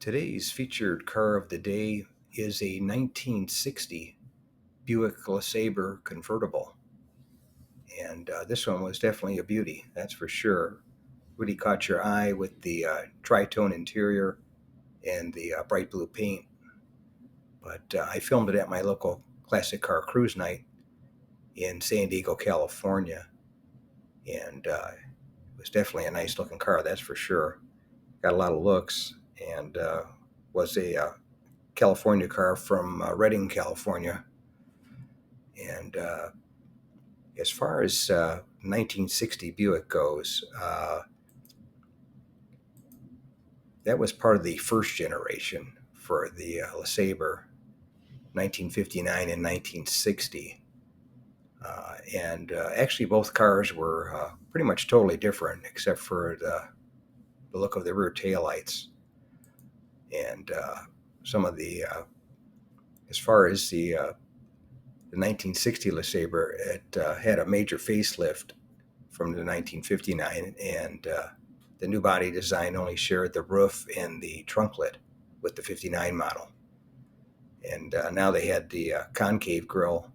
Today's featured car of the day is a 1960 Buick LeSabre convertible. And this one was definitely a beauty, that's for sure. Really caught your eye with the tri-tone interior and the bright blue paint. But I filmed it at my local classic car cruise night in San Diego, California. And it was definitely a nice looking car, that's for sure. Got a lot of looks and was a California car from Redding, California. And as far as 1960 Buick goes, that was part of the first generation for the LeSabre, 1959 and 1960. And actually, both cars were pretty much totally different, except for the look of the rear taillights. And some of the, as far as the 1960 LeSabre, it had a major facelift from the 1959, and the new body design only shared the roof and the trunk lid with the 59 model. And now they had the concave grille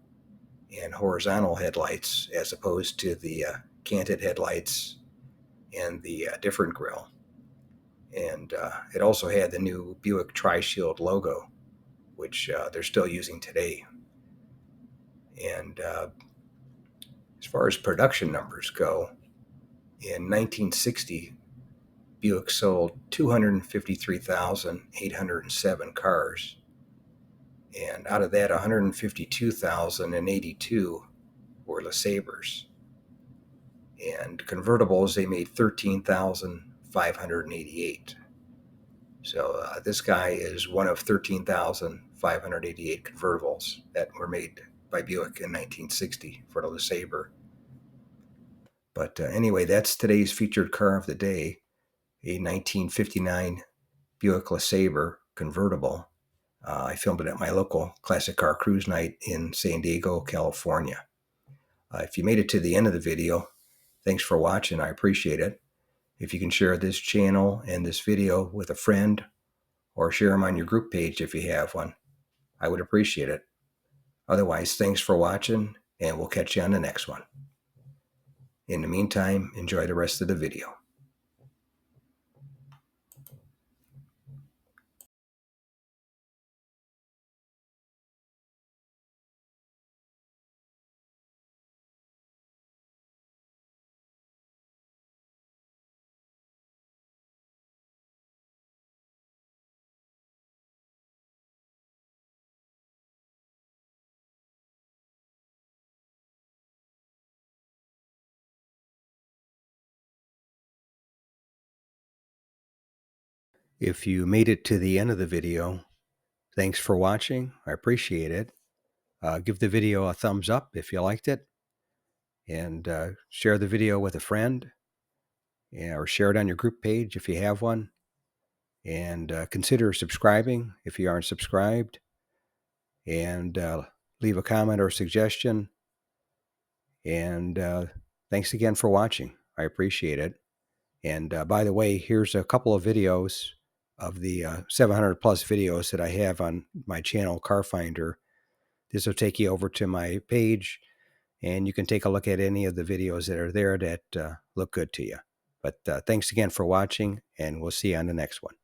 and horizontal headlights as opposed to the canted headlights and the different grille. And it also had the new Buick Tri-Shield logo, which they're still using today. And as far as production numbers go, in 1960, Buick sold 253,807 cars. And out of that, 152,082 were LeSabres. And convertibles, they made 13,588. So this guy is one of 13,588 convertibles that were made by Buick in 1960 for the LeSabre. But anyway, that's today's featured car of the day, a 1959 Buick LeSabre convertible. I filmed it at my local classic car cruise night in San Diego, California. If you made it to the end of the video, thanks for watching. I appreciate it. If you can share this channel and this video with a friend, or share them on your group page if you have one, I would appreciate it. Otherwise, thanks for watching, and we'll catch you on the next one. In the meantime, enjoy the rest of the video. If you made it to the end of the video, thanks for watching. I appreciate it. Give the video a thumbs up if you liked it, and share the video with a friend, or share it on your group page if you have one. And consider subscribing if you aren't subscribed, and leave a comment or suggestion. And thanks again for watching. I appreciate it. And by the way, here's a couple of videos of the 700 plus videos that I have on my channel, Car Finder. This will take you over to my page, and you can take a look at any of the videos that are there that look good to you. But thanks again for watching, and we'll see you on the next one.